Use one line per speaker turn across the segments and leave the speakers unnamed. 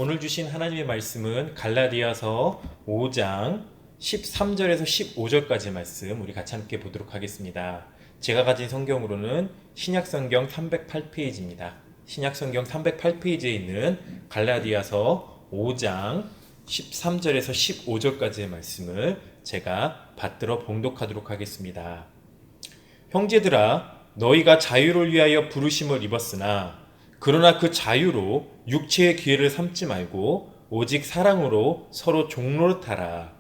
오늘 주신 하나님의 말씀은 갈라디아서 5장 13절에서 15절까지 말씀 우리 같이 함께 보도록 하겠습니다. 제가 가진 성경으로는 신약성경 308페이지입니다. 신약성경 308페이지에 있는 갈라디아서 5장 13절에서 15절까지의 말씀을 제가 받들어 봉독하도록 하겠습니다. 형제들아, 너희가 자유를 위하여 부르심을 입었으나 그러나 그 자유로 육체의 기회를 삼지 말고 오직 사랑으로 서로 종노릇하라.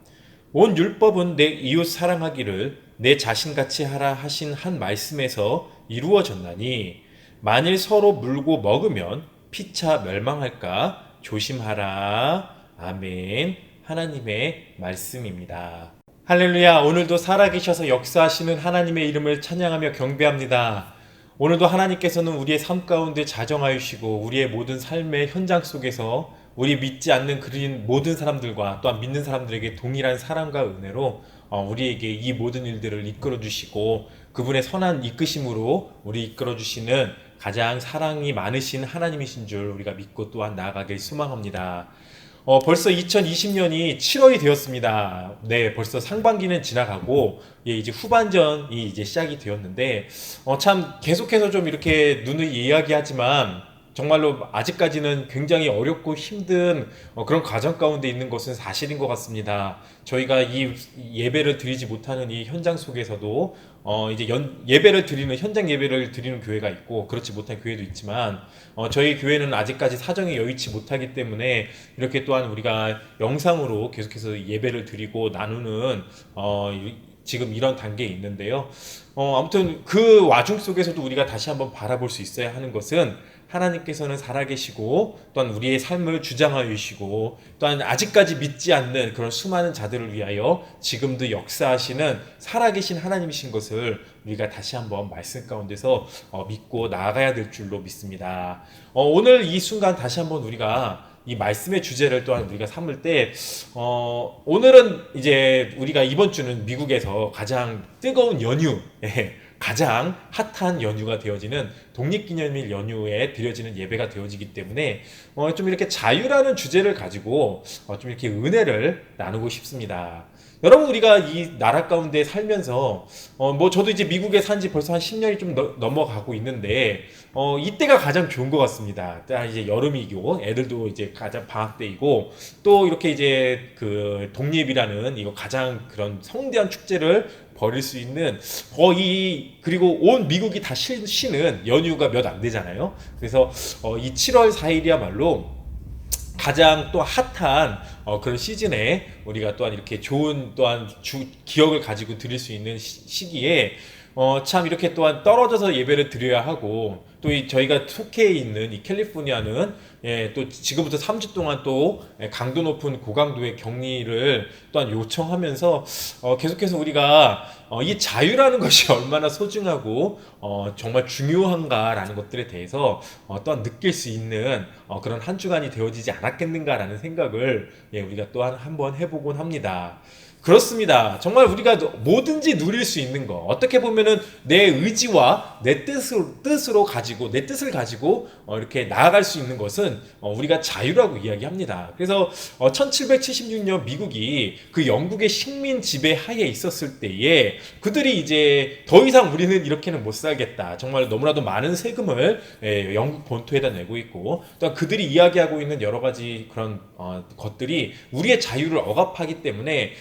온 율법은 내 이웃 사랑하기를 내 자신같이 하라 하신 한 말씀에서 이루어졌나니 만일 서로 물고 먹으면 피차 멸망할까 조심하라. 아멘. 하나님의 말씀입니다. 할렐루야. 오늘도 살아계셔서 역사하시는 하나님의 이름을 찬양하며 경배합니다. 오늘도 하나님께서는 우리의 삶 가운데 자정하시고 우리의 모든 삶의 현장 속에서 우리 믿지 않는 그린 모든 사람들과 또한 믿는 사람들에게 동일한 사랑과 은혜로 우리에게 이 모든 일들을 이끌어 주시고 그분의 선한 이끄심으로 우리 이끌어 주시는 가장 사랑이 많으신 하나님이신 줄 우리가 믿고 또한 나아가길 소망합니다. 벌써 2020년이 7월이 되었습니다. 네, 벌써 상반기는 지나가고 이제 후반전이 이제 시작이 되었는데 참 계속해서 좀 이렇게 눈을 이야기하지만 정말로 아직까지는 굉장히 어렵고 힘든 그런 과정 가운데 있는 것은 사실인 것 같습니다. 저희가 이 예배를 드리지 못하는 이 현장 속에서도 이제 예배를 드리는 현장 예배를 드리는 교회가 있고 그렇지 못한 교회도 있지만 저희 교회는 아직까지 사정이 여의치 못하기 때문에 이렇게 또한 우리가 영상으로 계속해서 예배를 드리고 나누는 지금 이런 단계에 있는데요. 아무튼 그 와중 속에서도 우리가 다시 한번 바라볼 수 있어야 하는 것은 하나님께서는 살아계시고 또한 우리의 삶을 주장하여 주시고 또한 아직까지 믿지 않는 그런 수많은 자들을 위하여 지금도 역사하시는 살아계신 하나님이신 것을 우리가 다시 한번 말씀 가운데서 믿고 나아가야 될 줄로 믿습니다. 오늘 이 순간 다시 한번 우리가 이 말씀의 주제를 또한 우리가 삼을 때 오늘은 이제 우리가 이번 주는 미국에서 가장 뜨거운 연휴 가장 핫한 연휴가 되어지는 독립기념일 연휴에 드려지는 예배가 되어지기 때문에 좀 이렇게 자유라는 주제를 가지고 좀 이렇게 은혜를 나누고 싶습니다. 여러분, 우리가 이 나라 가운데 살면서 저도 이제 미국에 산지 벌써 한 10년이 좀 넘어가고 있는데 이때가 가장 좋은 것 같습니다. 이제 여름이고 애들도 이제 가장 방학 때이고 또 이렇게 이제 그 독립이라는 이거 가장 그런 성대한 축제를 벌일 수 있는 그리고 온 미국이 다 쉬는 연휴가 몇 안 되잖아요. 그래서 이 7월 4일이야말로 가장 또 핫한 그런 시즌에 우리가 또한 이렇게 좋은 또한 기억을 가지고 드릴 수 있는 시기에 참 이렇게 또한 떨어져서 예배를 드려야 하고 또 저희가 속해 있는 이 캘리포니아는 또 지금부터 3주 동안 또 강도 높은 고강도의 격리를 또한 요청하면서 계속해서 우리가 이 자유라는 것이 얼마나 소중하고 정말 중요한가라는 것들에 대해서 또한 느낄 수 있는 그런 한 주간이 되어지지 않았겠는가라는 생각을 우리가 또한 한번 해보곤 합니다. 그렇습니다. 정말 우리가 뭐든지 누릴 수 있는 거, 어떻게 보면은 내 의지와 내 뜻으로 가지고 내 뜻을 가지고 이렇게 나아갈 수 있는 것은 우리가 자유라고 이야기합니다. 그래서 1776년 미국이 그 영국의 식민 지배 하에 있었을 때에 그들이 이제 더 이상 우리는 이렇게는 못 살겠다. 정말 너무나도 많은 세금을 영국 본토에다 내고 있고 또 그들이 이야기하고 있는 여러 가지 그런 것들이 우리의 자유를 억압하기 때문에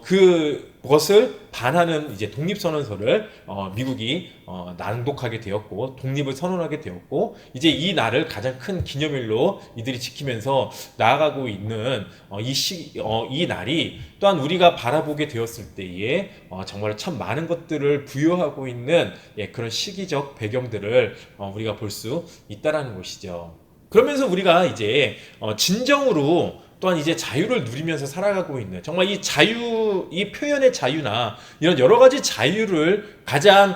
그것을 반하는 이제 독립선언서를 미국이 낭독하게 되었고 독립을 선언하게 되었고 이제 이 날을 가장 큰 기념일로 이들이 지키면서 나아가고 있는 이 날이 또한 우리가 바라보게 되었을 때에 정말 참 많은 것들을 부여하고 있는 그런 시기적 배경들을 우리가 볼 수 있다라는 것이죠. 그러면서 우리가 이제 진정으로 또한 이제 자유를 누리면서 살아가고 있는 정말 이 자유, 이 표현의 자유나 이런 여러 가지 자유를 가장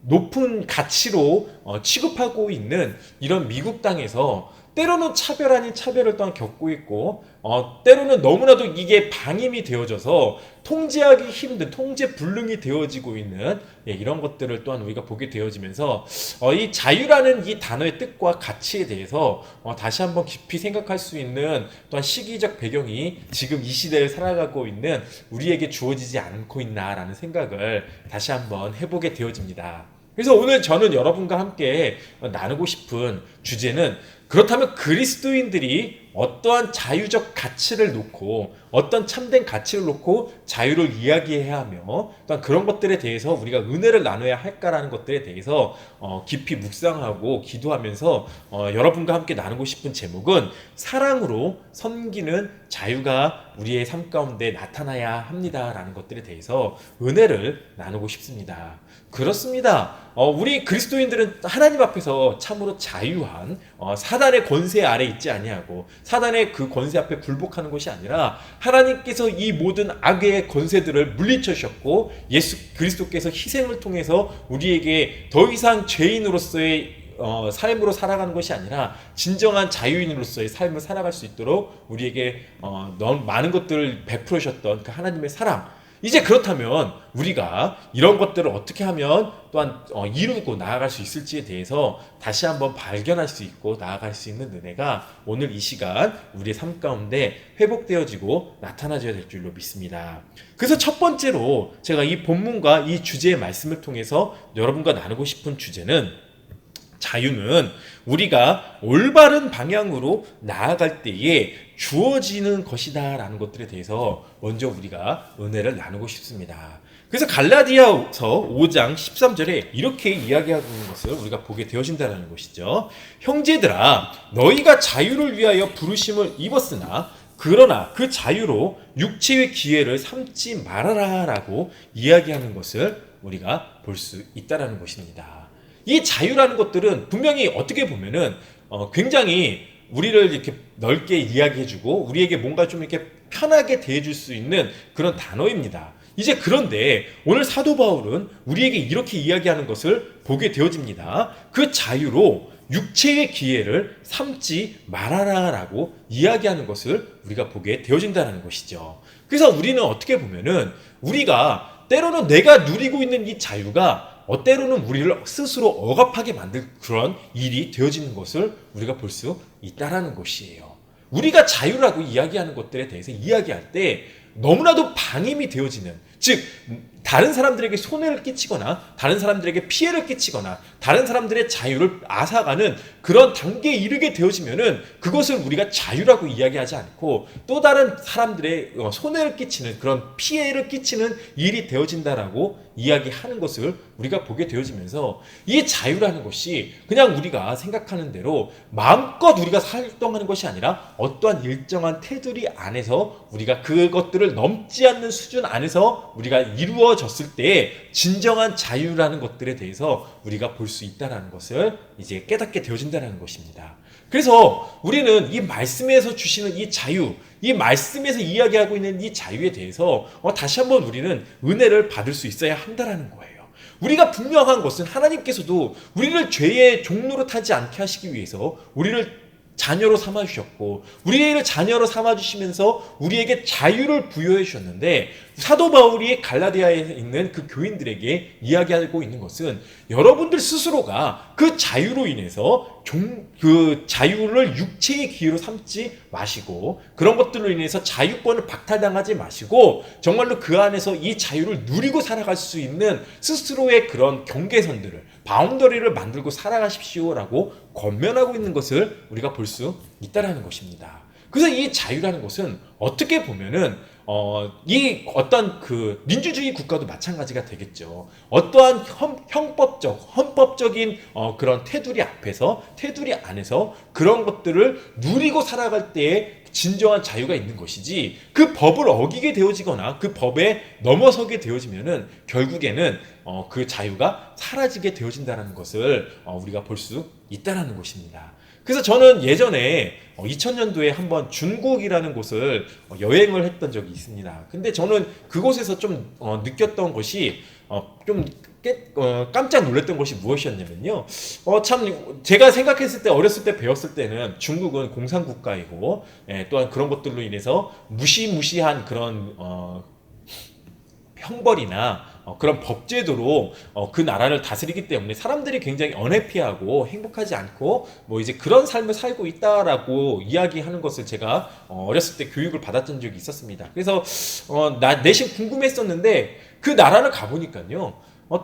높은 가치로 취급하고 있는 이런 미국 땅에서 때로는 차별 아닌 차별을 또한 겪고 있고 때로는 너무나도 이게 방임이 되어져서 통제하기 힘든 통제 불능이 되어지고 있는 이런 것들을 또한 우리가 보게 되어지면서 이 자유라는 이 단어의 뜻과 가치에 대해서 다시 한번 깊이 생각할 수 있는 또한 시기적 배경이 지금 이 시대를 살아가고 있는 우리에게 주어지지 않고 있나라는 생각을 다시 한번 해보게 되어집니다. 그래서 오늘 저는 여러분과 함께 나누고 싶은 주제는, 그렇다면 그리스도인들이 어떠한 자유적 가치를 놓고 어떤 참된 가치를 놓고 자유를 이야기해야 하며 또한 그런 것들에 대해서 우리가 은혜를 나눠야 할까라는 것들에 대해서 깊이 묵상하고 기도하면서 여러분과 함께 나누고 싶은 제목은 사랑으로 섬기는 자유가 우리의 삶 가운데 나타나야 합니다라는 것들에 대해서 은혜를 나누고 싶습니다. 그렇습니다. 우리 그리스도인들은 하나님 앞에서 참으로 자유한 사단의 권세 아래 있지 아니하고 사단의 그 권세 앞에 굴복하는 것이 아니라 하나님께서 이 모든 악의 권세들을 물리쳐 주셨고 예수 그리스도께서 희생을 통해서 우리에게 더 이상 죄인으로서의 삶으로 살아가는 것이 아니라 진정한 자유인으로서의 삶을 살아갈 수 있도록 우리에게 너무 많은 것들을 베풀어 주셨던 그 하나님의 사랑, 이제 그렇다면 우리가 이런 것들을 어떻게 하면 또한 이루고 나아갈 수 있을지에 대해서 다시 한번 발견할 수 있고 나아갈 수 있는 은혜가 오늘 이 시간 우리의 삶 가운데 회복되어지고 나타나져야 될 줄로 믿습니다. 그래서 첫 번째로 제가 이 본문과 이 주제의 말씀을 통해서 여러분과 나누고 싶은 주제는, 자유는 우리가 올바른 방향으로 나아갈 때에 주어지는 것이다 라는 것들에 대해서 먼저 우리가 은혜를 나누고 싶습니다. 그래서 갈라디아서 5장 13절에 이렇게 이야기하고 있는 것을 우리가 보게 되어진다는 것이죠. 형제들아, 너희가 자유를 위하여 부르심을 입었으나 그러나 그 자유로 육체의 기회를 삼지 말아라 라고 이야기하는 것을 우리가 볼 수 있다는 것입니다. 이 자유라는 것들은 분명히 어떻게 보면은 굉장히 우리를 이렇게 넓게 이야기해주고 우리에게 뭔가 좀 이렇게 편하게 대해줄 수 있는 그런 단어입니다. 이제 그런데 오늘 사도 바울은 우리에게 이렇게 이야기하는 것을 보게 되어집니다. 그 자유로 육체의 기회를 삼지 말아라 라고 이야기하는 것을 우리가 보게 되어진다는 것이죠. 그래서 우리는 어떻게 보면은 우리가 때로는 내가 누리고 있는 이 자유가 때로는 우리를 스스로 억압하게 만들 그런 일이 되어지는 것을 우리가 볼 수 있다는 것이에요. 우리가 자유라고 이야기하는 것들에 대해서 이야기할 때 너무나도 방임이 되어지는, 즉 다른 사람들에게 손해를 끼치거나 다른 사람들에게 피해를 끼치거나 다른 사람들의 자유를 앗아가는 그런 단계에 이르게 되어지면은 그것을 우리가 자유라고 이야기하지 않고 또 다른 사람들의 손해를 끼치는 그런 피해를 끼치는 일이 되어진다라고 이야기하는 것을 우리가 보게 되어지면서, 이 자유라는 것이 그냥 우리가 생각하는 대로 마음껏 우리가 활동하는 것이 아니라 어떠한 일정한 테두리 안에서 우리가 그것들을 넘지 않는 수준 안에서 우리가 이루어졌을 때 진정한 자유라는 것들에 대해서 우리가 볼 수 있다는 것을 이제 깨닫게 되어진다는 것입니다. 그래서 우리는 이 말씀에서 주시는 이 자유, 이 말씀에서 이야기하고 있는 이 자유에 대해서 다시 한번 우리는 은혜를 받을 수 있어야 한다는 거예요. 우리가 분명한 것은 하나님께서도 우리를 죄의 종로로 타지 않게 하시기 위해서 우리를 자녀로 삼아주셨고 우리를 자녀로 삼아주시면서 우리에게 자유를 부여해 주셨는데, 사도 바울이 갈라디아에 있는 그 교인들에게 이야기하고 있는 것은 여러분들 스스로가 그 자유로 인해서 그 자유를 육체의 기회로 삼지 마시고 그런 것들로 인해서 자유권을 박탈당하지 마시고 정말로 그 안에서 이 자유를 누리고 살아갈 수 있는 스스로의 그런 경계선들을, 바운더리를 만들고 살아가십시오라고 권면하고 있는 것을 우리가 볼 수 있다는 것입니다. 그래서 이 자유라는 것은 어떻게 보면은 이 어떤 그 민주주의 국가도 마찬가지가 되겠죠. 어떠한 헌법적인 그런 테두리 앞에서, 테두리 안에서 그런 것들을 누리고 살아갈 때에 진정한 자유가 있는 것이지, 그 법을 어기게 되어지거나 그 법에 넘어서게 되어지면은 결국에는 그 자유가 사라지게 되어진다는 것을 우리가 볼 수 있다는 것입니다. 그래서 저는 예전에 2000년도에 한번 중국이라는 곳을 여행을 했던 적이 있습니다. 근데 저는 그곳에서 좀 느꼈던 것이 좀 깜짝 놀랐던 것이 무엇이었냐면요. 참 제가 생각했을 때 어렸을 때 배웠을 때는 중국은 공산국가이고 또한 그런 것들로 인해서 무시무시한 그런 형벌이나 그런 법제도로 그 나라를 다스리기 때문에 사람들이 굉장히 언해피하고 행복하지 않고 뭐 이제 그런 삶을 살고 있다라고 이야기하는 것을 제가 어렸을 때 교육을 받았던 적이 있었습니다. 그래서 내심 궁금했었는데 그 나라를 가보니까요.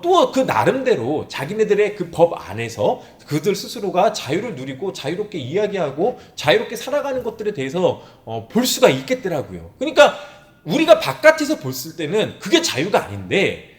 또 그 나름대로 자기네들의 그 법 안에서 그들 스스로가 자유를 누리고 자유롭게 이야기하고 자유롭게 살아가는 것들에 대해서 볼 수가 있겠더라고요. 그러니까 우리가 바깥에서 봤을 때는 그게 자유가 아닌데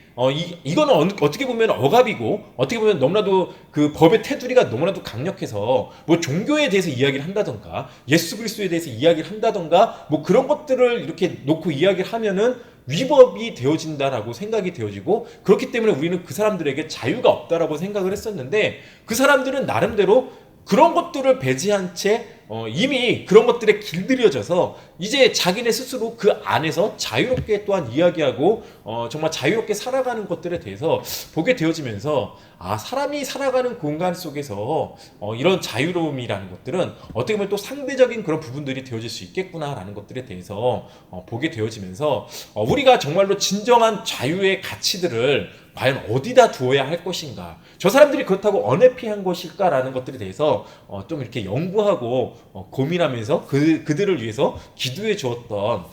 이거는 어떻게 보면 억압이고 어떻게 보면 너무나도 그 법의 테두리가 너무나도 강력해서 뭐 종교에 대해서 이야기를 한다던가 예수 그리스도에 대해서 이야기를 한다던가 뭐 그런 것들을 이렇게 놓고 이야기를 하면은 위법이 되어진다라고 생각이 되어지고 그렇기 때문에 우리는 그 사람들에게 자유가 없다라고 생각을 했었는데 그 사람들은 나름대로 그런 것들을 배제한 채 이미 그런 것들에 길들여져서 이제 자기네 스스로 그 안에서 자유롭게 또한 이야기하고 정말 자유롭게 살아가는 것들에 대해서 보게 되어지면서 사람이 살아가는 공간 속에서 이런 자유로움이라는 것들은 어떻게 보면 또 상대적인 그런 부분들이 되어질 수 있겠구나라는 것들에 대해서 보게 되어지면서 우리가 정말로 진정한 자유의 가치들을 과연 어디다 두어야 할 것인가, 저 사람들이 그렇다고 언해피한 것일까라는 것들에 대해서 좀 이렇게 연구하고 고민하면서 그들을 위해서 기도해 주었던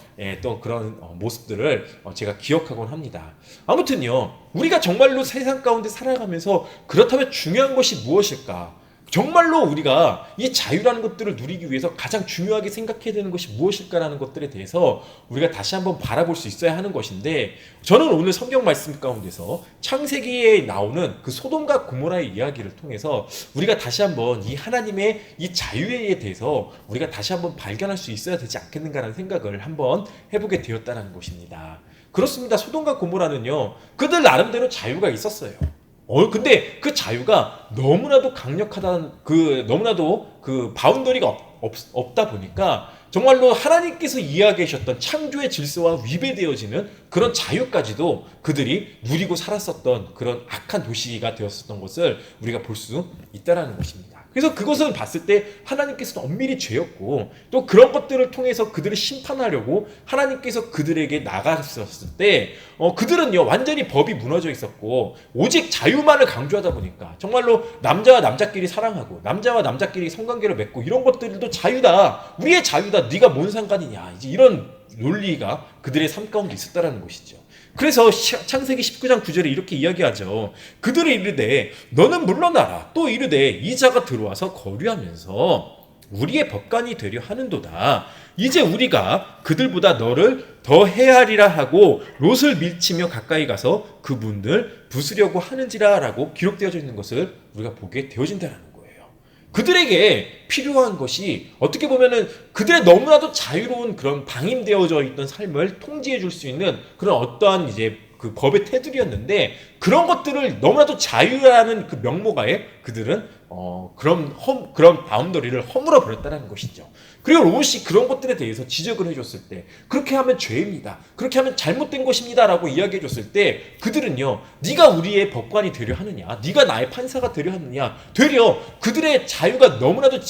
또 그런 모습들을 제가 기억하곤 합니다. 아무튼요, 우리가 정말로 세상 가운데 살아가면서 그렇다면 중요한 것이 무엇일까? 정말로 우리가 이 자유라는 것들을 누리기 위해서 가장 중요하게 생각해야 되는 것이 무엇일까라는 것들에 대해서 우리가 다시 한번 바라볼 수 있어야 하는 것인데, 저는 오늘 성경 말씀 가운데서 창세기에 나오는 그 소돔과 고모라의 이야기를 통해서 우리가 다시 한번 이 하나님의 이 자유에 대해서 우리가 다시 한번 발견할 수 있어야 되지 않겠는가라는 생각을 한번 해보게 되었다는 것입니다. 그렇습니다. 소돔과 고모라는요, 그들 나름대로 자유가 있었어요. 근데 그 자유가 너무나도 강력하다는 너무나도 그 바운더리가 없다 보니까 정말로 하나님께서 이야기하셨던 창조의 질서와 위배되어지는 그런 자유까지도 그들이 누리고 살았었던 그런 악한 도시가 되었었던 것을 우리가 볼 수 있다는 것입니다. 그래서 그것을 봤을 때 하나님께서는 엄밀히 죄였고 또 그런 것들을 통해서 그들을 심판하려고 하나님께서 그들에게 나가셨을 때 그들은요 완전히 법이 무너져 있었고 오직 자유만을 강조하다 보니까 정말로 남자와 남자끼리 사랑하고 남자와 남자끼리 성관계를 맺고 이런 것들도 자유다, 우리의 자유다, 네가 뭔 상관이냐, 이제 이런 논리가 그들의 삶 가운데 있었다는 것이죠. 그래서 창세기 19장 9절에 이렇게 이야기하죠. 그들이 이르되 너는 물러나라. 또 이르되 이 자가 들어와서 거류하면서 우리의 법관이 되려 하는도다. 이제 우리가 그들보다 너를 더 해하리라 하고 롯을 밀치며 가까이 가서 그분들 부수려고 하는지라 라고 기록되어져 있는 것을 우리가 보게 되어진다는 거예요. 그들에게 필요한 것이 어떻게 보면은 그들의 너무나도 자유로운 그런 방임되어져 있던 삶을 통제해 줄 수 있는 그런 어떠한 이제 그 법의 테두리였는데, 그런 것들을 너무나도 자유라는 그 명목하에 그들은 그런 바운더리를 허물어 버렸다는 것이죠. 그리고 롯이 그런 것들에 대해서 지적을 해줬을 때 그렇게 하면 죄입니다, 그렇게 하면 잘못된 것입니다 라고 이야기해줬을 때 그들은요, 네가 우리의 법관이 되려 하느냐, 네가 나의 판사가 되려 하느냐, 되려 그들의 자유가 너무나도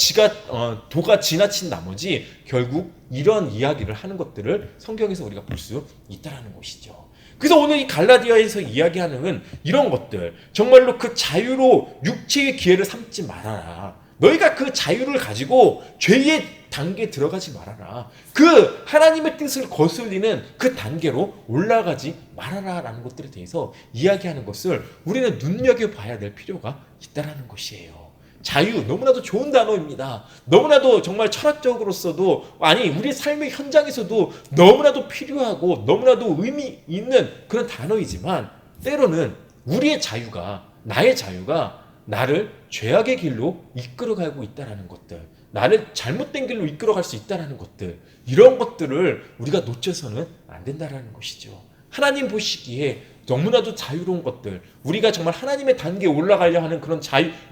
도가 지나친 나머지 결국 이런 이야기를 하는 것들을 성경에서 우리가 볼 수 있다는 것이죠. 그래서 오늘 이 갈라디아에서 이야기하는 이런 것들, 정말로 그 자유로 육체의 기회를 삼지 말아라. 너희가 그 자유를 가지고 죄의 단계에 들어가지 말아라. 그 하나님의 뜻을 거슬리는 그 단계로 올라가지 말아라 라는 것들에 대해서 이야기하는 것을 우리는 눈여겨봐야 될 필요가 있다는 것이에요. 자유, 너무나도 좋은 단어입니다. 너무나도 정말 철학적으로서도, 아니 우리 삶의 현장에서도 너무나도 필요하고 너무나도 의미 있는 그런 단어이지만, 때로는 우리의 자유가, 나의 자유가 나를 죄악의 길로 이끌어가고 있다는 것들, 나를 잘못된 길로 이끌어갈 수 있다는 것들, 이런 것들을 우리가 놓쳐서는 안 된다는 것이죠. 하나님 보시기에 너무나도 자유로운 것들, 우리가 정말 하나님의 단계에 올라가려 하는 그런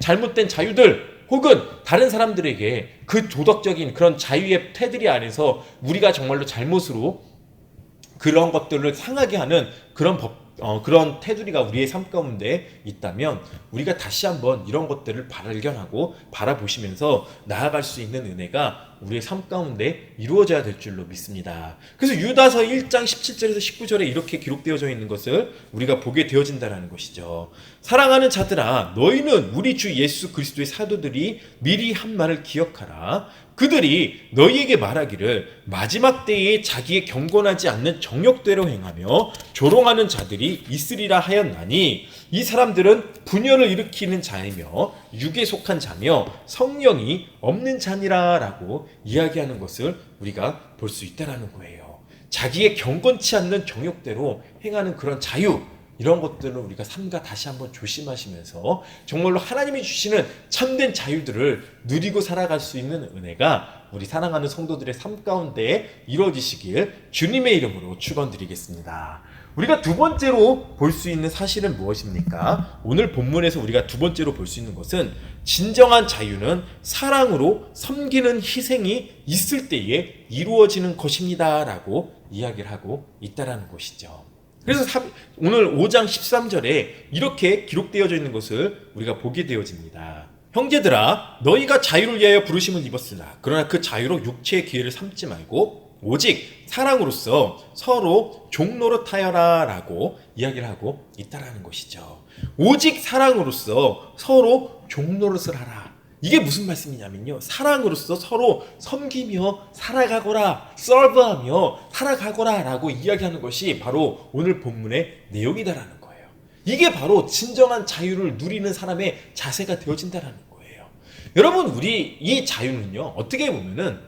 잘못된 자유들, 혹은 다른 사람들에게 그 도덕적인 그런 자유의 테두리 안에서 우리가 정말로 잘못으로 그런 것들을 상하게 하는 그런 그런 테두리가 우리의 삶 가운데 있다면 우리가 다시 한번 이런 것들을 발견하고 바라보시면서 나아갈 수 있는 은혜가 우리의 삶 가운데 이루어져야 될 줄로 믿습니다. 그래서 유다서 1장 17절에서 19절에 이렇게 기록되어져 있는 것을 우리가 보게 되어진다는 것이죠. 사랑하는 자들아, 너희는 우리 주 예수 그리스도의 사도들이 미리 한 말을 기억하라. 그들이 너희에게 말하기를 마지막 때에 자기의 경건하지 않는 정욕대로 행하며 조롱하는 자들이 있으리라 하였나니, 이 사람들은 분열을 일으키는 자이며 육에 속한 자며 성령이 없는 자니라 라고 이야기하는 것을 우리가 볼 수 있다는 거예요. 자기의 경건치 않는 정욕대로 행하는 그런 자유, 이런 것들은 우리가 삼가 다시 한번 조심하시면서 정말로 하나님이 주시는 참된 자유들을 누리고 살아갈 수 있는 은혜가 우리 사랑하는 성도들의 삶 가운데 이루어지시길 주님의 이름으로 축원드리겠습니다. 우리가 두 번째로 볼 수 있는 사실은 무엇입니까? 오늘 본문에서 우리가 두 번째로 볼 수 있는 것은 진정한 자유는 사랑으로 섬기는 희생이 있을 때에 이루어지는 것입니다 라고 이야기를 하고 있다는 것이죠. 그래서 오늘 5장 13절에 이렇게 기록되어져 있는 것을 우리가 보게 되어집니다. 형제들아, 너희가 자유를 위하여 부르심을 입었으나 그러나 그 자유로 육체의 기회를 삼지 말고 오직 사랑으로서 서로 종노릇하여라 라고 이야기를 하고 있다는 것이죠. 오직 사랑으로서 서로 종노릇을 하라. 이게 무슨 말씀이냐면요, 사랑으로서 서로 섬기며 살아가거라, 서브하며 살아가거라 라고 이야기하는 것이 바로 오늘 본문의 내용이다라는 거예요. 이게 바로 진정한 자유를 누리는 사람의 자세가 되어진다는 거예요. 여러분, 우리 이 자유는요, 어떻게 보면은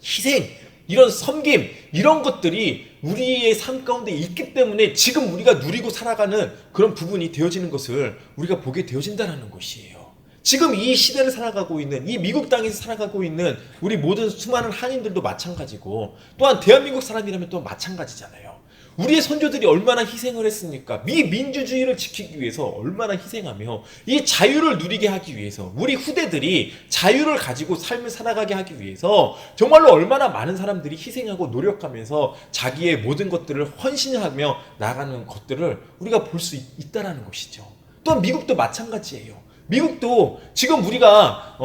희생, 이런 섬김, 이런 것들이 우리의 삶 가운데 있기 때문에 지금 우리가 누리고 살아가는 그런 부분이 되어지는 것을 우리가 보게 되어진다는 것이에요. 지금 이 시대를 살아가고 있는, 이 미국 땅에서 살아가고 있는 우리 모든 수많은 한인들도 마찬가지고, 또한 대한민국 사람이라면 또 마찬가지잖아요. 우리의 선조들이 얼마나 희생을 했습니까? 민주주의를 지키기 위해서 얼마나 희생하며 이 자유를 누리게 하기 위해서, 우리 후대들이 자유를 가지고 삶을 살아가게 하기 위해서 정말로 얼마나 많은 사람들이 희생하고 노력하면서 자기의 모든 것들을 헌신하며 나가는 것들을 우리가 볼 수 있다는 것이죠. 또한 미국도 마찬가지예요. 미국도 지금 우리가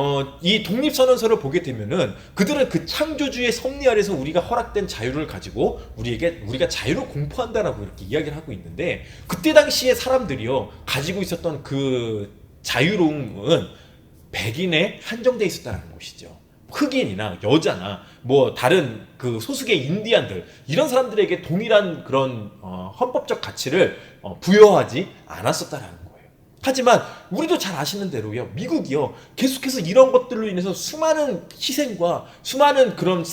이 독립선언서를 보게 되면은 그들은 그 창조주의 섭리 아래서 우리가 허락된 자유를 가지고 우리가 자유를 공포한다라고 이렇게 이야기를 하고 있는데, 그때 당시에 사람들이요 가지고 있었던 그 자유로움은 백인에 한정돼 있었다는 것이죠. 흑인이나 여자나 뭐 다른 그 소수의 인디안들, 이런 사람들에게 동일한 그런 헌법적 가치를 부여하지 않았었다라는 거예요. 하지만 우리도 잘 아시는 대로요, 미국이요 계속해서 이런 것들로 인해서 수많은 희생과 수많은 그런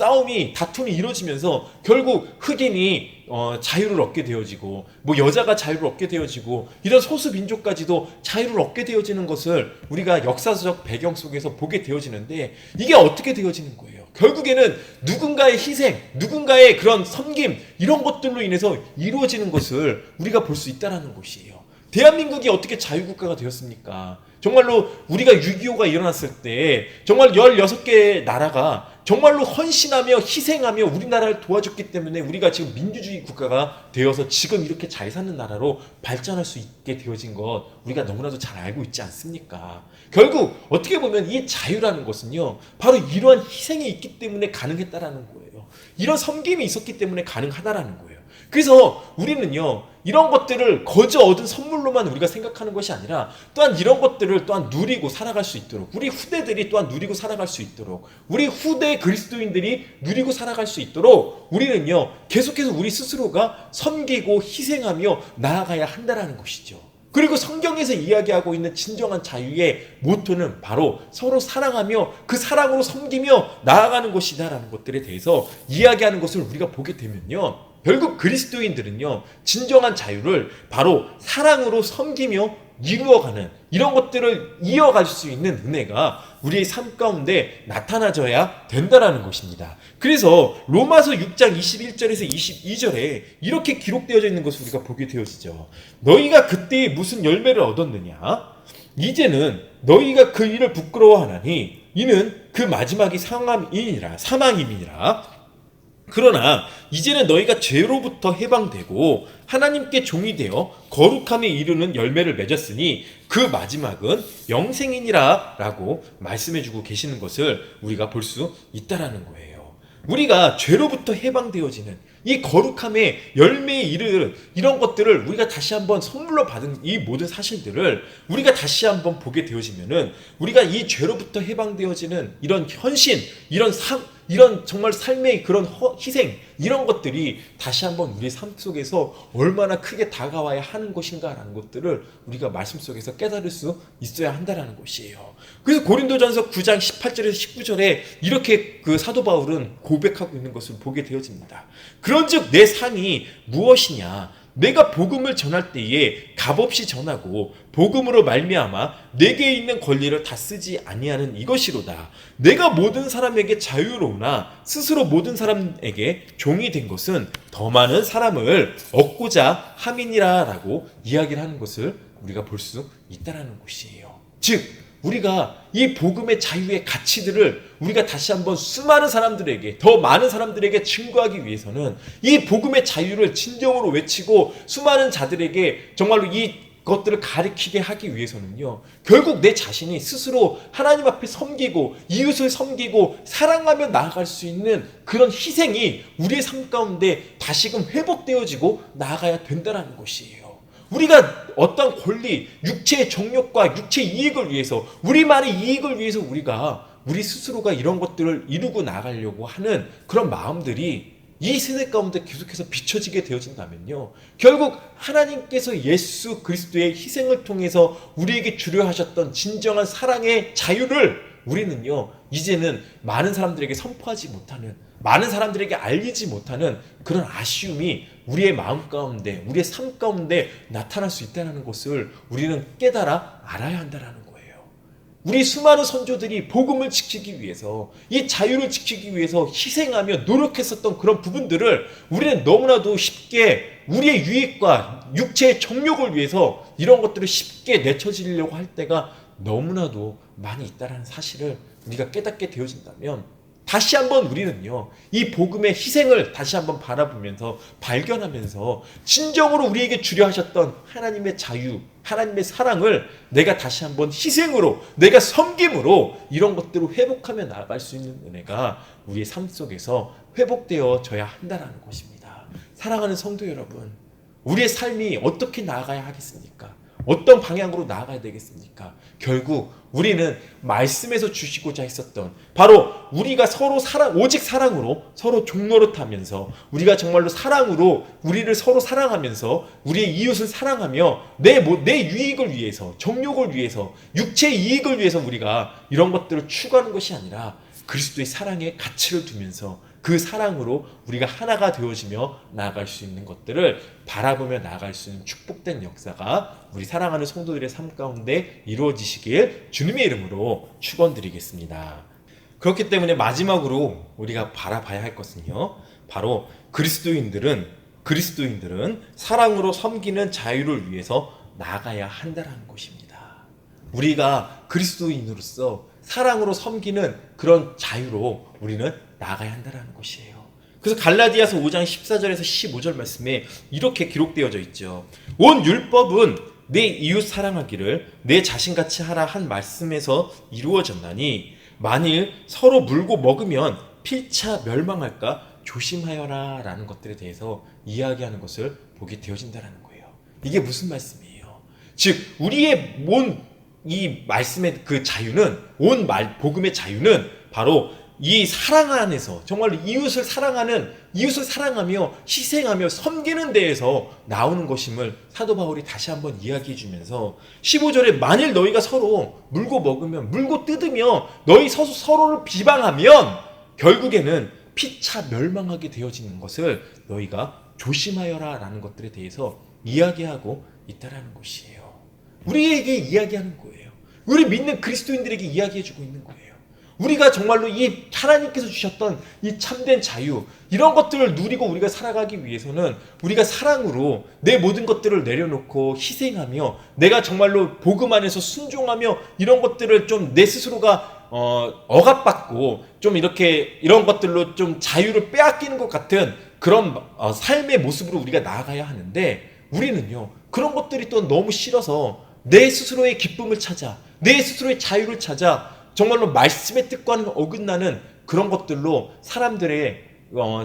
다툼이 이루어지면서 결국 흑인이 자유를 얻게 되어지고, 뭐 여자가 자유를 얻게 되어지고, 이런 소수 민족까지도 자유를 얻게 되어지는 것을 우리가 역사적 배경 속에서 보게 되어지는데, 이게 어떻게 되어지는 거예요? 결국에는 누군가의 희생, 누군가의 그런 섬김, 이런 것들로 인해서 이루어지는 것을 우리가 볼 수 있다는 것이에요. 대한민국이 어떻게 자유국가가 되었습니까? 정말로 우리가 6.25가 일어났을 때 정말 16개의 나라가 정말로 헌신하며 희생하며 우리나라를 도와줬기 때문에 우리가 지금 민주주의 국가가 되어서 지금 이렇게 잘 사는 나라로 발전할 수 있게 되어진 것, 우리가 너무나도 잘 알고 있지 않습니까? 결국 어떻게 보면 이 자유라는 것은요, 바로 이러한 희생이 있기 때문에 가능했다라는 거예요. 이런 섬김이 있었기 때문에 가능하다라는 거예요. 그래서 우리는요, 이런 것들을 거저 얻은 선물로만 우리가 생각하는 것이 아니라, 또한 이런 것들을 또한 누리고 살아갈 수 있도록, 우리 후대들이 또한 누리고 살아갈 수 있도록, 우리 후대 그리스도인들이 누리고 살아갈 수 있도록 우리는요, 계속해서 우리 스스로가 섬기고 희생하며 나아가야 한다는 것이죠. 그리고 성경에서 이야기하고 있는 진정한 자유의 모토는 바로 서로 사랑하며 그 사랑으로 섬기며 나아가는 것이다라는 것들에 대해서 이야기하는 것을 우리가 보게 되면요, 결국 그리스도인들은요, 진정한 자유를 바로 사랑으로 섬기며 이루어가는, 이런 것들을 이어갈 수 있는 은혜가 우리의 삶 가운데 나타나져야 된다는 것입니다. 그래서 로마서 6장 21절에서 22절에 이렇게 기록되어져 있는 것을 우리가 보게 되어지죠. 너희가 그때에 무슨 열매를 얻었느냐? 이제는 너희가 그 일을 부끄러워하나니 이는 그 마지막이 사망임이니라. 그러나 이제는 너희가 죄로부터 해방되고 하나님께 종이 되어 거룩함에 이르는 열매를 맺었으니 그 마지막은 영생이니라 라고 말씀해주고 계시는 것을 우리가 볼 수 있다라는 거예요. 우리가 죄로부터 해방되어지는 이 거룩함의 열매에 이르는 이런 것들을 우리가 다시 한번 선물로 받은 이 모든 사실들을 우리가 다시 한번 보게 되어지면은 우리가 이 죄로부터 해방되어지는 이런 헌신, 이런 정말 삶의 그런 희생, 이런 것들이 다시 한번 우리 삶 속에서 얼마나 크게 다가와야 하는 것인가라는 것들을 우리가 말씀 속에서 깨달을 수 있어야 한다는 것이에요. 그래서 고린도전서 9장 18절에서 19절에 이렇게 그 사도 바울은 고백하고 있는 것을 보게 되어집니다. 그런즉 내 상이 무엇이냐? 내가 복음을 전할 때에 값없이 전하고 복음으로 말미암아 내게 있는 권리를 다 쓰지 아니하는 이것이로다. 내가 모든 사람에게 자유로우나 스스로 모든 사람에게 종이 된 것은 더 많은 사람을 얻고자 함이니라 라고 이야기를 하는 것을 우리가 볼 수 있다는 것이에요. 즉 우리가 이 복음의 자유의 가치들을 우리가 다시 한번 수많은 사람들에게, 더 많은 사람들에게 증거하기 위해서는 이 복음의 자유를 진정으로 외치고 수많은 자들에게 정말로 이 것들을 가르치게 하기 위해서는요, 결국 내 자신이 스스로 하나님 앞에 섬기고 이웃을 섬기고 사랑하며 나아갈 수 있는 그런 희생이 우리의 삶 가운데 다시금 회복되어지고 나아가야 된다는 것이에요. 우리가 어떤 권리, 육체의 정욕과 육체의 이익을 위해서, 우리만의 이익을 위해서 우리 스스로가 이런 것들을 이루고 나가려고 하는 그런 마음들이 이 세대 가운데 계속해서 비춰지게 되어진다면요, 결국 하나님께서 예수 그리스도의 희생을 통해서 우리에게 주려 하셨던 진정한 사랑의 자유를 우리는요 이제는 많은 사람들에게 선포하지 못하는, 많은 사람들에게 알리지 못하는 그런 아쉬움이 우리의 마음 가운데, 우리의 삶 가운데 나타날 수 있다는 것을 우리는 깨달아 알아야 한다는 거예요. 우리 수많은 선조들이 복음을 지키기 위해서, 이 자유를 지키기 위해서 희생하며 노력했었던 그런 부분들을 우리는 너무나도 쉽게 우리의 유익과 육체의 정욕을 위해서 이런 것들을 쉽게 내쳐지려고 할 때가 너무나도 많이 있다는 사실을 우리가 깨닫게 되어진다면, 다시 한번 우리는요 이 복음의 희생을 다시 한번 바라보면서 발견하면서 진정으로 우리에게 주려 하셨던 하나님의 자유, 하나님의 사랑을 내가 다시 한번 희생으로, 내가 섬김으로 이런 것들을 회복하며 나아갈 수 있는 은혜가 우리의 삶 속에서 회복되어져야 한다는 것입니다. 사랑하는 성도 여러분, 우리의 삶이 어떻게 나아가야 하겠습니까? 어떤 방향으로 나아가야 되겠습니까? 결국 우리는 말씀에서 주시고자 했었던 바로 우리가 서로 오직 사랑으로 서로 종노릇하면서, 우리가 정말로 사랑으로 우리를 서로 사랑하면서 우리의 이웃을 사랑하며 내 유익을 위해서, 정욕을 위해서, 육체의 이익을 위해서 우리가 이런 것들을 추구하는 것이 아니라 그리스도의 사랑의 가치를 두면서 그 사랑으로 우리가 하나가 되어지며 나아갈 수 있는 것들을 바라보며 나아갈 수 있는 축복된 역사가 우리 사랑하는 성도들의 삶 가운데 이루어지시길 주님의 이름으로 축원드리겠습니다. 그렇기 때문에 마지막으로 우리가 바라봐야 할 것은요, 바로 그리스도인들은 사랑으로 섬기는 자유를 위해서 나아가야 한다는 것입니다. 우리가 그리스도인으로서 사랑으로 섬기는 그런 자유로 우리는 나아가야 한다는 것이에요. 그래서 갈라디아서 5장 14절에서 15절 말씀에 이렇게 기록되어져 있죠. 온 율법은 내 이웃 사랑하기를 내 자신같이 하라 한 말씀에서 이루어졌나니 만일 서로 물고 먹으면 필차 멸망할까 조심하여라 라는 것들에 대해서 이야기하는 것을 보게 되어진다는 거예요. 이게 무슨 말씀이에요? 즉 우리의 이 말씀의 그 자유는, 복음의 자유는 바로 이 사랑 안에서 정말로 이웃을 사랑하며 희생하며 섬기는 데에서 나오는 것임을 사도 바울이 다시 한번 이야기해 주면서 15절에 만일 너희가 서로 물고 먹으면, 물고 뜯으며 너희 서로를 비방하면 결국에는 피차 멸망하게 되어지는 것을 너희가 조심하여라 라는 것들에 대해서 이야기하고 있다라는 것이에요. 우리에게 이야기하는 거예요. 우리 믿는 그리스도인들에게 이야기해주고 있는 거예요. 우리가 정말로 이 하나님께서 주셨던 이 참된 자유, 이런 것들을 누리고 우리가 살아가기 위해서는 우리가 사랑으로 내 모든 것들을 내려놓고 희생하며 내가 정말로 복음 안에서 순종하며 이런 것들을 좀 내 스스로가 억압받고 좀 이렇게 이런 것들로 좀 자유를 빼앗기는 것 같은 그런 삶의 모습으로 우리가 나아가야 하는데, 우리는요 그런 것들이 또 너무 싫어서 내 스스로의 기쁨을 찾아, 내 스스로의 자유를 찾아 정말로 말씀의 뜻과는 어긋나는 그런 것들로 사람들의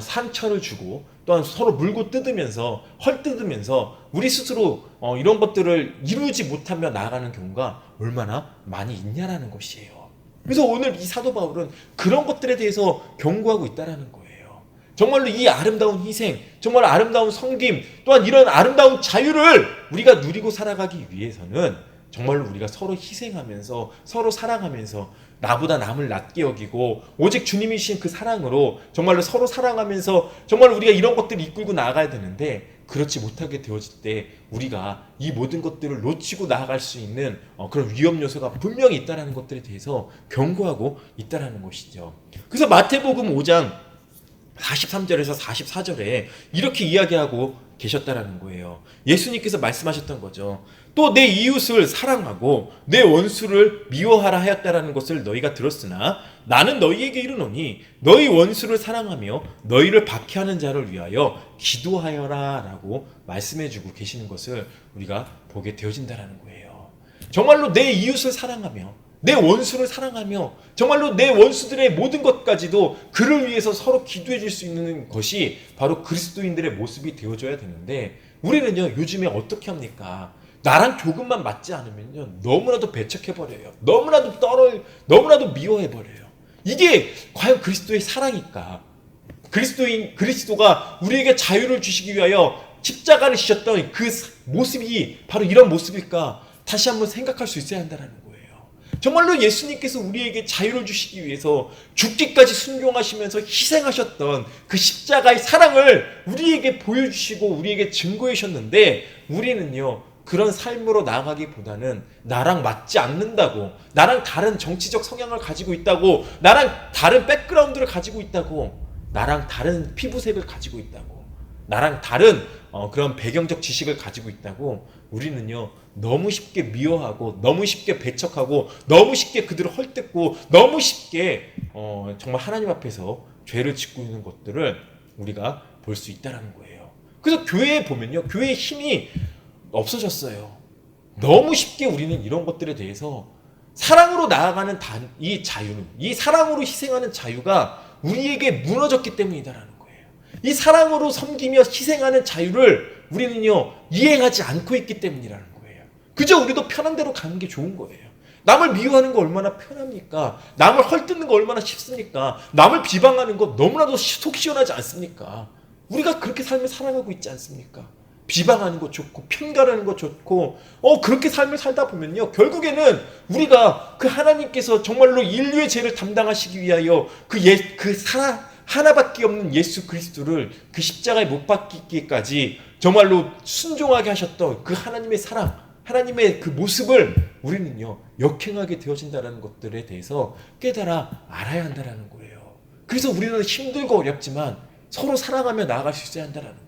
상처를 주고 또한 서로 물고 뜯으면서 헐뜯으면서 우리 스스로 이런 것들을 이루지 못하며 나아가는 경우가 얼마나 많이 있냐라는 것이에요. 그래서 오늘 이 사도 바울은 그런 것들에 대해서 경고하고 있다라는 거예요. 정말로 이 아름다운 희생, 정말 아름다운 섬김, 또한 이런 아름다운 자유를 우리가 누리고 살아가기 위해서는 정말로 우리가 서로 희생하면서 서로 사랑하면서 나보다 남을 낮게 여기고 오직 주님이신 그 사랑으로 정말로 서로 사랑하면서 정말 우리가 이런 것들을 이끌고 나아가야 되는데, 그렇지 못하게 되어질 때 우리가 이 모든 것들을 놓치고 나아갈 수 있는 그런 위험 요소가 분명히 있다는 것들에 대해서 경고하고 있다는 것이죠. 그래서 마태복음 5장 43절에서 44절에 이렇게 이야기하고 계셨다라는 거예요. 예수님께서 말씀하셨던 거죠. 또 내 이웃을 사랑하고 내 원수를 미워하라 하였다라는 것을 너희가 들었으나 나는 너희에게 이르노니 너희 원수를 사랑하며 너희를 박해하는 자를 위하여 기도하여라 라고 말씀해주고 계시는 것을 우리가 보게 되어진다라는 거예요. 정말로 내 이웃을 사랑하며 내 원수를 사랑하며 정말로 내 원수들의 모든 것까지도 그를 위해서 서로 기도해 줄 수 있는 것이 바로 그리스도인들의 모습이 되어줘야 되는데, 우리는요 요즘에 어떻게 합니까? 나랑 조금만 맞지 않으면요 너무나도 배척해버려요. 너무나도 미워해버려요. 이게 과연 그리스도의 사랑일까? 그리스도가 우리에게 자유를 주시기 위하여 십자가를 지셨던 그 모습이 바로 이런 모습일까? 다시 한번 생각할 수 있어야 한다는 거예요. 정말로 예수님께서 우리에게 자유를 주시기 위해서 죽기까지 순종하시면서 희생하셨던 그 십자가의 사랑을 우리에게 보여주시고 우리에게 증거해 주셨는데, 우리는요 그런 삶으로 나아가기보다는 나랑 맞지 않는다고, 나랑 다른 정치적 성향을 가지고 있다고, 나랑 다른 백그라운드를 가지고 있다고, 나랑 다른 피부색을 가지고 있다고, 나랑 다른 그런 배경적 지식을 가지고 있다고, 우리는요 너무 쉽게 미워하고 너무 쉽게 배척하고 너무 쉽게 그들을 헐뜯고 너무 쉽게 정말 하나님 앞에서 죄를 짓고 있는 것들을 우리가 볼 수 있다는 거예요. 그래서 교회에 보면요 교회의 힘이 없어졌어요. 너무 쉽게 우리는 이런 것들에 대해서 사랑으로 나아가는 이 자유는, 이 사랑으로 희생하는 자유가 우리에게 무너졌기 때문이다라는 거예요. 이 사랑으로 섬기며 희생하는 자유를 우리는요 이행하지 않고 있기 때문이라는 거예요. 그저 우리도 편한 대로 가는 게 좋은 거예요. 남을 미워하는 거 얼마나 편합니까? 남을 헐뜯는 거 얼마나 쉽습니까? 남을 비방하는 거 너무나도 속 시원하지 않습니까? 우리가 그렇게 삶을 살아가고 있지 않습니까? 비방하는 거 좋고 편가르는 거 좋고 그렇게 삶을 살다 보면요 결국에는 우리가 그 하나님께서 정말로 인류의 죄를 담당하시기 위하여 하나밖에 없는 예수 그리스도를 그 십자가에 못 박히기까지 정말로 순종하게 하셨던 그 하나님의 사랑, 하나님의 그 모습을 우리는요 역행하게 되어진다는 것들에 대해서 깨달아 알아야 한다는 거예요. 그래서 우리는 힘들고 어렵지만 서로 사랑하며 나아갈 수 있어야 한다는 거예요.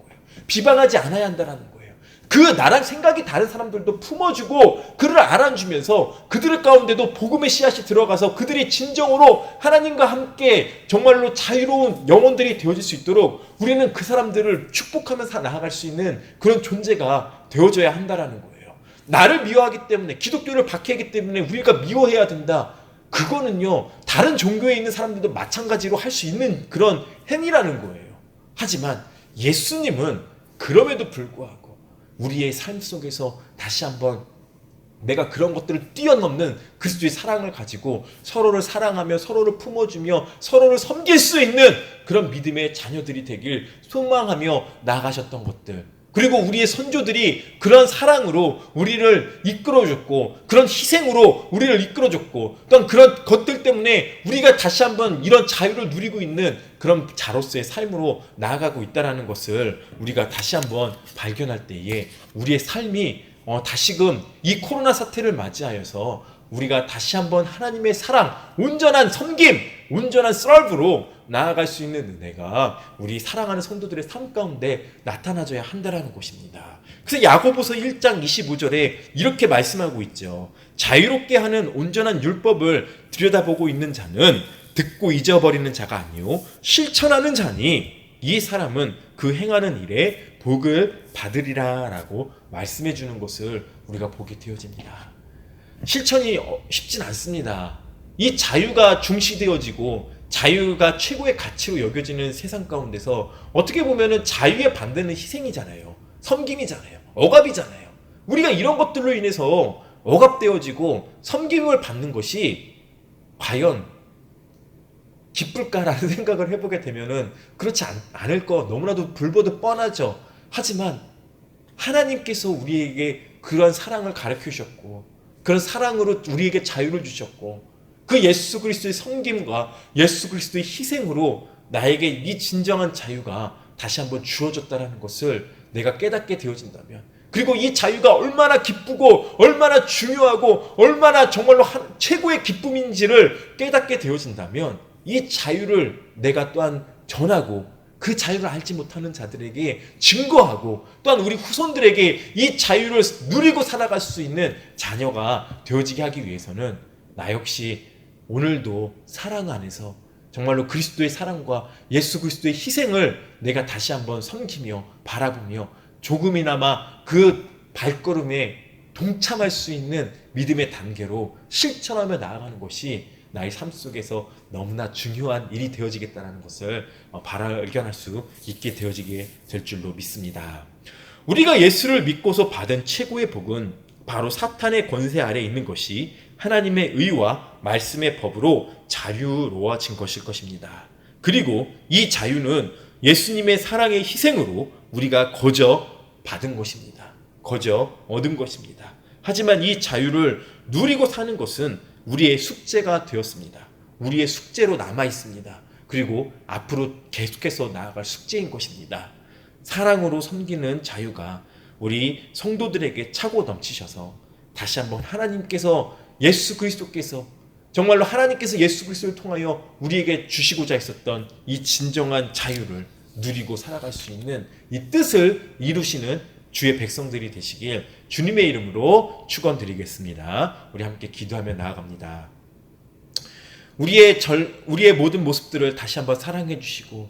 비방하지 않아야 한다는 거예요. 그 나랑 생각이 다른 사람들도 품어주고 그를 알아주면서 그들 가운데도 복음의 씨앗이 들어가서 그들이 진정으로 하나님과 함께 정말로 자유로운 영혼들이 되어질 수 있도록 우리는 그 사람들을 축복하면서 나아갈 수 있는 그런 존재가 되어줘야 한다는 거예요. 나를 미워하기 때문에, 기독교를 박해하기 때문에 우리가 미워해야 된다. 그거는요 다른 종교에 있는 사람들도 마찬가지로 할 수 있는 그런 행위라는 거예요. 하지만 예수님은 그럼에도 불구하고 우리의 삶 속에서 다시 한번 내가 그런 것들을 뛰어넘는 그리스도의 사랑을 가지고 서로를 사랑하며 서로를 품어주며 서로를 섬길 수 있는 그런 믿음의 자녀들이 되길 소망하며 나아가셨던 것들, 그리고 우리의 선조들이 그런 사랑으로 우리를 이끌어줬고 그런 희생으로 우리를 이끌어줬고 또한 그런 것들 때문에 우리가 다시 한번 이런 자유를 누리고 있는 그런 자로서의 삶으로 나아가고 있다는 것을 우리가 다시 한번 발견할 때에 우리의 삶이 다시금 이 코로나 사태를 맞이하여서 우리가 다시 한번 하나님의 사랑, 온전한 섬김, 온전한 서브로 나아갈 수 있는 은혜가 우리 사랑하는 성도들의 삶 가운데 나타나줘야 한다는 것입니다. 그래서 야고보서 1장 25절에 이렇게 말씀하고 있죠. 자유롭게 하는 온전한 율법을 들여다보고 있는 자는 듣고 잊어버리는 자가 아니요 실천하는 자니 이 사람은 그 행하는 일에 복을 받으리라 라고 말씀해 주는 것을 우리가 보게 되어집니다. 실천이 쉽진 않습니다. 이 자유가 중시되어지고 자유가 최고의 가치로 여겨지는 세상 가운데서 어떻게 보면 자유의 반대는 희생이잖아요. 섬김이잖아요. 억압이잖아요. 우리가 이런 것들로 인해서 억압되어지고 섬김을 받는 것이 과연 기쁠까라는 생각을 해보게 되면은 그렇지 않을 거 너무나도 불보듯 뻔하죠. 하지만 하나님께서 우리에게 그런 사랑을 가르쳐 주셨고 그런 사랑으로 우리에게 자유를 주셨고 그 예수 그리스도의 섬김과 예수 그리스도의 희생으로 나에게 이 진정한 자유가 다시 한번 주어졌다는 것을 내가 깨닫게 되어진다면, 그리고 이 자유가 얼마나 기쁘고 얼마나 중요하고 얼마나 정말로 최고의 기쁨인지를 깨닫게 되어진다면 이 자유를 내가 또한 전하고 그 자유를 알지 못하는 자들에게 증거하고 또한 우리 후손들에게 이 자유를 누리고 살아갈 수 있는 자녀가 되어지게 하기 위해서는 나 역시 오늘도 사랑 안에서 정말로 그리스도의 사랑과 예수 그리스도의 희생을 내가 다시 한번 섬기며 바라보며 조금이나마 그 발걸음에 동참할 수 있는 믿음의 단계로 실천하며 나아가는 것이 나의 삶 속에서 너무나 중요한 일이 되어지겠다는 것을 발견할 수 있게 되어지게 될 줄로 믿습니다. 우리가 예수를 믿고서 받은 최고의 복은 바로 사탄의 권세 아래에 있는 것이 하나님의 의와 말씀의 법으로 자유로워진 것일 것입니다. 그리고 이 자유는 예수님의 사랑의 희생으로 우리가 거저 받은 것입니다. 거저 얻은 것입니다. 하지만 이 자유를 누리고 사는 것은 우리의 숙제가 되었습니다. 우리의 숙제로 남아 있습니다. 그리고 앞으로 계속해서 나아갈 숙제인 것입니다. 사랑으로 섬기는 자유가 우리 성도들에게 차고 넘치셔서 다시 한번 하나님께서 예수 그리스도께서 정말로 하나님께서 예수 그리스도를 통하여 우리에게 주시고자 했었던 이 진정한 자유를 누리고 살아갈 수 있는 이 뜻을 이루시는 주의 백성들이 되시길 주님의 이름으로 축원드리겠습니다. 우리 함께 기도하며 나아갑니다. 우리의 모든 모습들을 다시 한번 사랑해 주시고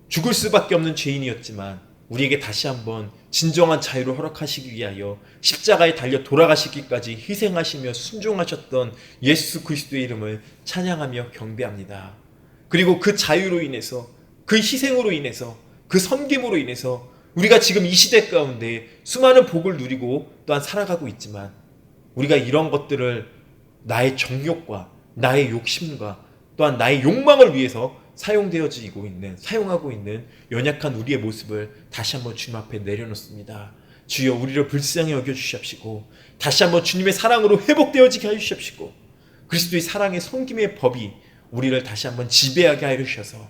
죽을 수밖에 없는 죄인이었지만 우리에게 다시 한번 진정한 자유를 허락하시기 위하여 십자가에 달려 돌아가시기까지 희생하시며 순종하셨던 예수 그리스도의 이름을 찬양하며 경배합니다. 그리고 그 자유로 인해서, 그 희생으로 인해서, 그 섬김으로 인해서 우리가 지금 이 시대 가운데 수많은 복을 누리고 또한 살아가고 있지만 우리가 이런 것들을 나의 정욕과 나의 욕심과 또한 나의 욕망을 위해서 사용하고 있는 연약한 우리의 모습을 다시 한번 주님 앞에 내려놓습니다. 주여 우리를 불쌍히 여겨주시옵시고 다시 한번 주님의 사랑으로 회복되어지게 해주시옵시고 그리스도의 사랑의 섬김의 법이 우리를 다시 한번 지배하게 하여 주셔서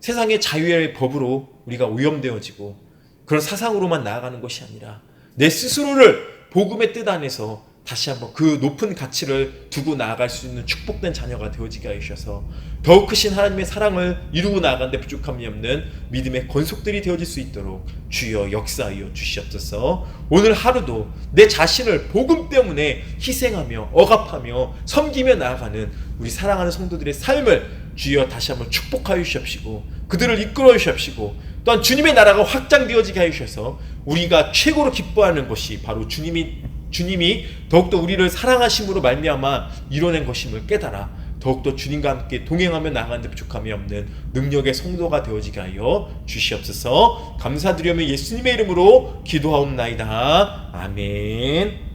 세상의 자유의 법으로 우리가 오염되어지고 그런 사상으로만 나아가는 것이 아니라 내 스스로를 복음의 뜻 안에서 다시 한번 그 높은 가치를 두고 나아갈 수 있는 축복된 자녀가 되어지게 하셔서 더욱 크신 하나님의 사랑을 이루고 나아가는 데 부족함이 없는 믿음의 권속들이 되어질 수 있도록 주여 역사하여 주시옵소서. 오늘 하루도 내 자신을 복음 때문에 희생하며 억압하며 섬기며 나아가는 우리 사랑하는 성도들의 삶을 주여 다시 한번 축복하여 주시옵시고 그들을 이끌어 주시옵시고 또한 주님의 나라가 확장되어지게 하여 주셔서 우리가 최고로 기뻐하는 것이 바로 주님이 더욱더 우리를 사랑하심으로 말미암아 이뤄낸 것임을 깨달아 더욱더 주님과 함께 동행하며 나아가는 데 부족함이 없는 능력의 성도가 되어지게 하여 주시옵소서. 감사드리며 예수님의 이름으로 기도하옵나이다. 아멘.